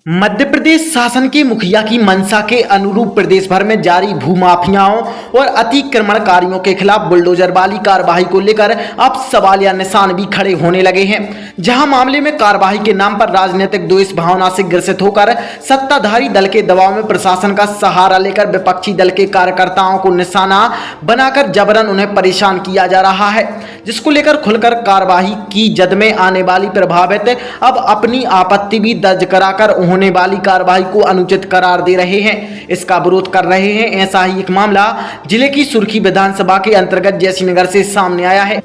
मध्य प्रदेश शासन के मुखिया की मंशा के अनुरूप प्रदेश भर में जारी भूमाफियाओं और अतिक्रमणकारियों के खिलाफ बुलडोजर वाली कार्रवाई को लेकर अब सवालिया निशान भी खड़े होने लगे हैं। जहां मामले में कार्रवाई के नाम पर राजनीतिक द्वेष भावना से ग्रसित होकर सत्ताधारी दल के दबाव में प्रशासन का सहारा लेकर विपक्षी दल के कार्यकर्ताओं को निशाना बनाकर जबरन उन्हें परेशान किया जा रहा है, जिसको लेकर खुलकर कार्रवाई की जद में आने वाली प्रभावित अब अपनी आपत्ति भी दर्ज कराकर होने वाली कार्रवाई को अनुचित करार दे रहे हैं, इसका विरोध कर रहे हैं। ऐसा ही एक मामला जिले की सुर्खी विधानसभा के अंतर्गत जयसिंहनगर से सामने आया है,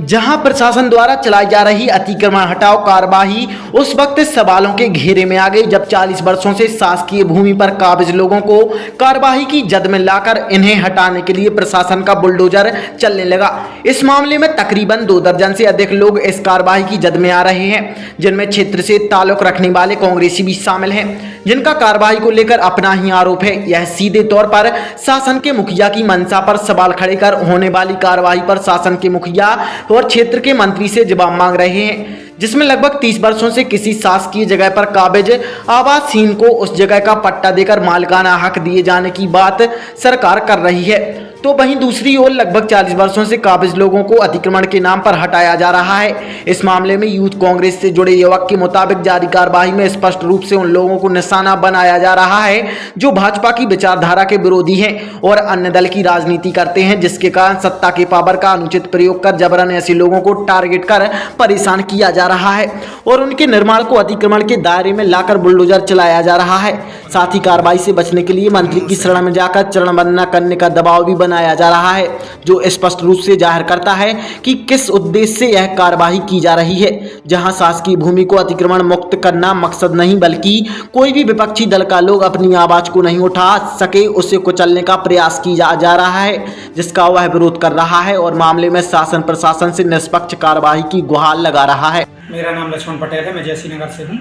जहां प्रशासन द्वारा चलाई जा रही अतिक्रमण हटाओ कार्यवाही उस वक्त सवालों के घेरे में आ गई जब 40 वर्षों से शासकीय भूमि पर काबिज लोगों को कार्यवाही की जद में लाकर इन्हें हटाने के लिए प्रशासन का बुलडोजर चलने लगा। इस मामले में तकरीबन 2 दर्जन से अधिक लोग इस कार्यवाही की जद में आ रहे हैं, जिनमें क्षेत्र से ताल्लुक रखने वाले कांग्रेसी भी शामिल हैं, जिनका कार्रवाई को लेकर अपना ही आरोप है। यह सीधे तौर पर शासन के मुखिया की मंशा पर सवाल खड़े कर होने वाली कार्रवाई पर शासन के मुखिया और क्षेत्र के मंत्री से जवाब मांग रहे हैं, जिसमें लगभग 30 वर्षों से किसी शासकीय जगह पर काबिज आवासहीन को उस जगह का पट्टा देकर मालिकाना हक दिए जाने की बात सरकार कर रही है, तो वहीं दूसरी ओर लगभग 40 वर्षों से काबिज लोगों को अतिक्रमण के नाम पर हटाया जा रहा है। इस मामले में यूथ कांग्रेस से जुड़े युवक के मुताबिक जारी कार्रवाई में स्पष्ट रूप से उन लोगों को निशाना बनाया जा रहा है जो भाजपा की विचारधारा के विरोधी हैं और अन्य दल की राजनीति करते हैं, जिसके कारण सत्ता के पावर का अनुचित प्रयोग कर जबरन ऐसे लोगों को टारगेट कर परेशान किया जा रहा है और उनके निर्माण को अतिक्रमण के दायरे में लाकर बुलडोजर चलाया जा रहा है। साथ ही कार्रवाई से बचने के लिए मंत्री की शरण में जाकर चरणवंदना करने का दबाव भी बनाया जा रहा है, जो स्पष्ट रूप से जाहिर करता है कि किस उद्देश्य से यह कार्रवाई की जा रही है। जहां शासकीय भूमि को अतिक्रमण मुक्त करना मकसद नहीं, बल्कि कोई भी विपक्षी दल का लोग अपनी आवाज को नहीं उठा सके उसे कुचलने का प्रयास किया जा रहा है, जिसका वह विरोध कर रहा है और मामले में शासन प्रशासन से निष्पक्ष कार्रवाई की गुहार लगा रहा है। मेरा नाम लक्ष्मण पटेल है, मैं जयसिंहनगर से हूँ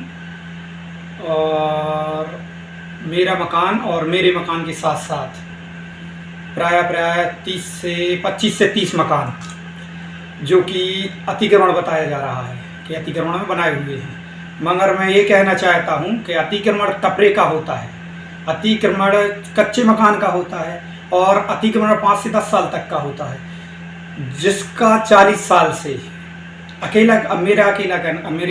और मेरा मकान और मेरे मकान के साथ साथ प्राय 25 से 30 मकान जो कि अतिक्रमण बताया जा रहा है कि अतिक्रमण में बनाए हुए हैं। मगर मैं ये कहना चाहता हूँ कि अतिक्रमण टपरे का होता है, अतिक्रमण कच्चे मकान का होता है और अतिक्रमण 5 से 10 साल तक का होता है, जिसका 40 साल से मेरे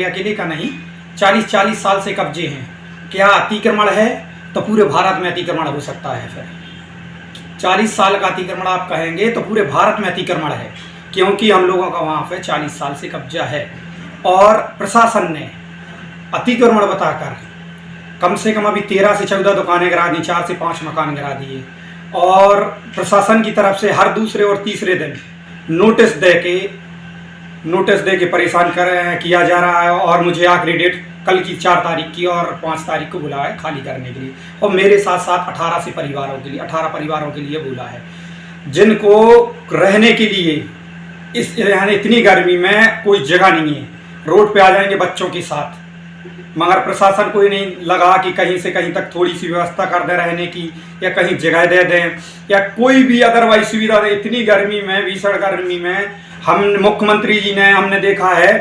अकेले का नहीं, 40 साल से कब्जे हैं। क्या अतिक्रमण है तो पूरे भारत में अतिक्रमण हो सकता है। फिर 40 साल का अतिक्रमण आप कहेंगे तो पूरे भारत में अतिक्रमण है, क्योंकि हम लोगों का वहाँ पे 40 साल से कब्जा है और प्रशासन ने अतिक्रमण बताकर कम से कम अभी 13 से 14 दुकानें गिरा दी, 4 से 5 मकान गिरा दिए और प्रशासन की तरफ से हर दूसरे और तीसरे दिन नोटिस दे के परेशान किया जा रहा है। और मुझे आखिरी डेट कल की 4 तारीख की और 5 तारीख को बुलाया है खाली करने के लिए, और मेरे साथ साथ 18 परिवारों के लिए बोला है, जिनको रहने के लिए इतनी गर्मी में कोई जगह नहीं है, रोड पे आ जाएंगे बच्चों के साथ। मगर प्रशासन कोई नहीं लगा कि कहीं से कहीं तक थोड़ी सी व्यवस्था कर दे रहने की, या कहीं जगह दे दें या कोई भी अदरवाइज सुविधा दे। इतनी गर्मी में, भीषण गर्मी में मुख्यमंत्री जी ने, हमने देखा है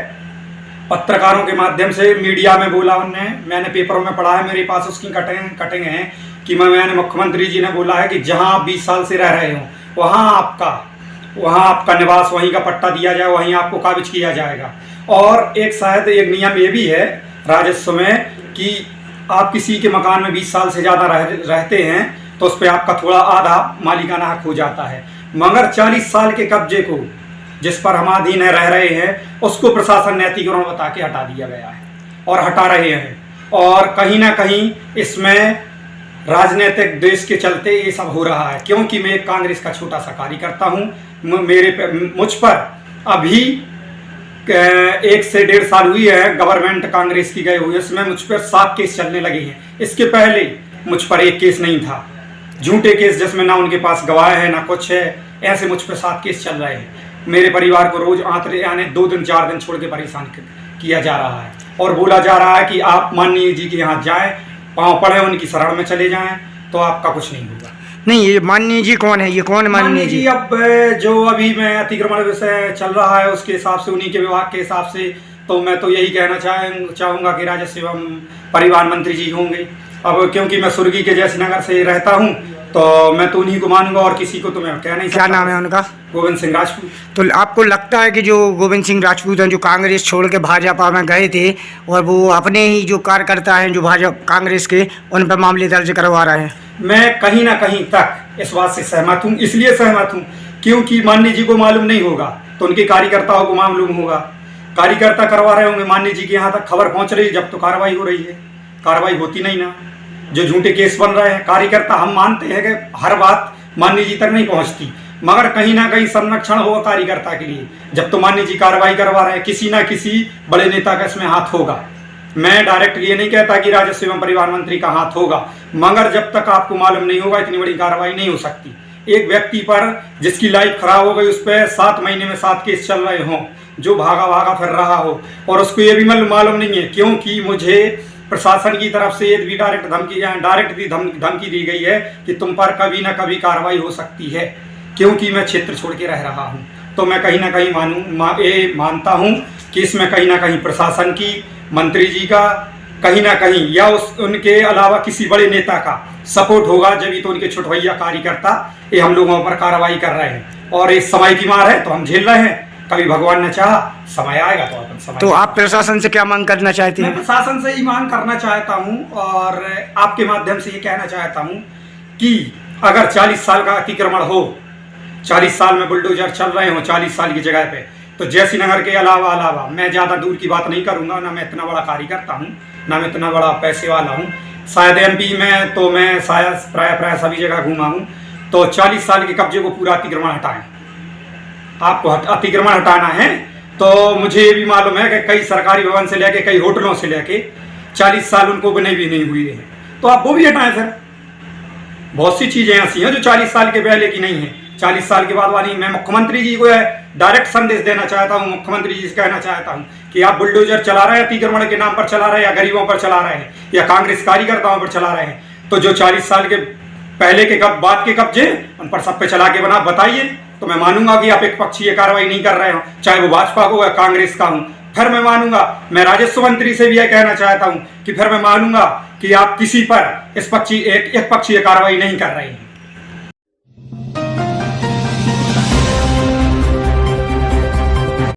पत्रकारों के माध्यम से, मीडिया में बोला उनने, मैंने पेपरों में पढ़ा है, मेरे पास उसकी कटिंग है कि मैंने मुख्यमंत्री जी ने बोला है कि जहां आप 20 साल से रह रहे हो वहां आपका निवास, वहीं का पट्टा दिया जाए, वहीं आपको काबिज किया जाएगा। और शायद एक नियम ये भी है राजस्व में कि आप किसी के मकान में 20 साल से ज़्यादा रहते हैं तो उस पर आपका थोड़ा आधा मालिकाना हक हो जाता है। मगर 40 साल के कब्जे को, जिस पर हम अधीन रह रहे हैं, उसको प्रशासन ने अतिक्रमण बता के हटा दिया गया है और हटा रहे हैं। और कहीं ना कहीं इसमें राजनीतिक द्वेष के चलते ये सब हो रहा है, क्योंकि मैं एक कांग्रेस का छोटा सा कार्यकर्ता हूँ। मुझ पर अभी 1 से 1.5 साल हुई है गवर्नमेंट कांग्रेस की गए हुए, इसमें मुझ पर 7 केस चलने लगे हैं। इसके पहले मुझ पर 1 केस नहीं था, झूठे केस जिसमें ना उनके पास गवाह है ना कुछ है, ऐसे मुझ पर 7 केस चल रहे हैं। मेरे परिवार को रोज यानी 2 दिन 4 दिन छोड़ के परेशान किया जा रहा है और बोला जा रहा है कि आप माननीय जी के यहाँ जाएं, पाँव पड़े, उनकी शरण में चले जाएं तो आपका कुछ नहीं होगा। नहीं, ये माननीय जी कौन है? ये कौन माननीय जी? अब जो अभी मैं अतिक्रमण विषय चल रहा है उसके हिसाब से, उन्हीं के विभाग के हिसाब से, तो मैं तो यही कहना चाहूँगा कि राजस्व एवं परिवहन मंत्री जी होंगे। अब क्योंकि मैं सुर्गी के जैसी नगर से रहता हूँ तो मैं तो उन्हीं को मानूंगा और किसी को तो मैं कह नहीं सकता। क्या नाम है उनका? गोविंद सिंह राजपूत। तो आपको लगता है कि जो गोविंद सिंह राजपूत हैं, जो कांग्रेस छोड़ के भाजपा में गए थे और वो अपने ही जो कार्यकर्ता हैं जो भाजपा कांग्रेस के, उन पर मामले दर्ज करवा रहे हैं? मैं कहीं ना कहीं तक इस बात से सहमत हूँ। इसलिए सहमत हूँ क्योंकि माननीय जी को मालूम नहीं होगा तो उनके कार्यकर्ताओं को मालूम होगा। कार्यकर्ता करवा रहे होंगे, माननीय जी के यहाँ तक खबर पहुँच रही है, जब तो कार्रवाई हो रही है। कार्रवाई होती नहीं ना, जो झूठे केस बन रहे हैं। कार्यकर्ता हम मानते हैं कि हर बात माननीय जी तक नहीं पहुँचती, मगर कहीं ना कहीं संरक्षण होगा कार्यकर्ता के लिए। जब तो माननीय जी कार्रवाई करवा रहे हैं, किसी ना किसी बड़े नेता का इसमें हाथ होगा। मैं डायरेक्ट ये नहीं कहता कि राजस्व एवं परिवहन मंत्री का हाथ होगा, मगर जब तक आपको मालूम नहीं होगा इतनी बड़ी कार्रवाई नहीं हो सकती। एक व्यक्ति पर जिसकी लाइफ खराब हो गई, उस पर 7 महीने में 7 केस चल रहे हों, जो भागा फिर रहा हो और उसको ये भी मालूम नहीं है, क्योंकि मुझे प्रशासन की तरफ से ये भी डायरेक्ट धमकी दी गई है कि तुम पर कभी ना कभी कार्रवाई हो सकती है, क्योंकि मैं क्षेत्र छोड़ के रह रहा हूँ। तो मैं कहीं ना कहीं मानता हूँ कि इसमें कहीं ना कहीं प्रशासन की, मंत्री जी का कहीं ना कहीं या उनके अलावा किसी बड़े नेता का सपोर्ट होगा, जब तो उनके छुटभैया कार्यकर्ता ये हम लोगों पर कार्रवाई कर रहे हैं। और इस समय की मार है तो हम झेल रहे हैं, कभी भगवान ने चाहा समय आएगा तो अपन समय। तो आप प्रशासन से क्या मांग करना चाहते हैं? मैं प्रशासन से ही मांग करना चाहता हूं और आपके माध्यम से ये कहना चाहता हूं कि अगर 40 साल का अतिक्रमण हो, 40 साल में बुलडोजर चल रहे हो 40 साल की जगह पे, तो जैसी नगर के अलावा मैं ज़्यादा दूर की बात नहीं करूंगा, ना मैं इतना बड़ा कार्यकर्ता हूँ, ना मैं इतना बड़ा पैसे वाला हूँ। शायद MP में तो मैं शायद प्राय सभी जगह घूमा हूँ। तो 40 साल के कब्जे को पूरा अतिक्रमण हटाएं। आपको अतिक्रमण हटाना है तो मुझे ये भी मालूम है कि कई सरकारी भवन से लेके, कई होटलों से लेके 40 साल उनको बने भी नहीं हुई है, तो आप वो भी हटाएं। फिर बहुत सी चीज़ें ऐसी हैं जो 40 साल के पहले की नहीं है, 40 साल के बाद वाली। मैं मुख्यमंत्री जी को डायरेक्ट संदेश देना चाहता हूँ, मुख्यमंत्री जी से कहना चाहता हूँ कि आप बुलडोजर चला रहे हैं, अतिक्रमण के नाम पर चला रहे हैं, या गरीबों पर चला रहे हैं, या कांग्रेस कार्यकर्ताओं पर चला रहे हैं, तो जो 40 साल के पहले के बाद के कब्जे उन पर सब पे चला के बताइए, तो मैं मानूंगा कि आप एक पक्षीय कार्रवाई नहीं कर रहे हो, चाहे वो भाजपा को या कांग्रेस का हूं। फिर मैं मानूंगा, मैं राजस्व मंत्री से भी यह कहना चाहता हूं कि फिर मैं मानूंगा कि आप किसी पर एक पक्षीय कार्रवाई नहीं कर रहे हैं।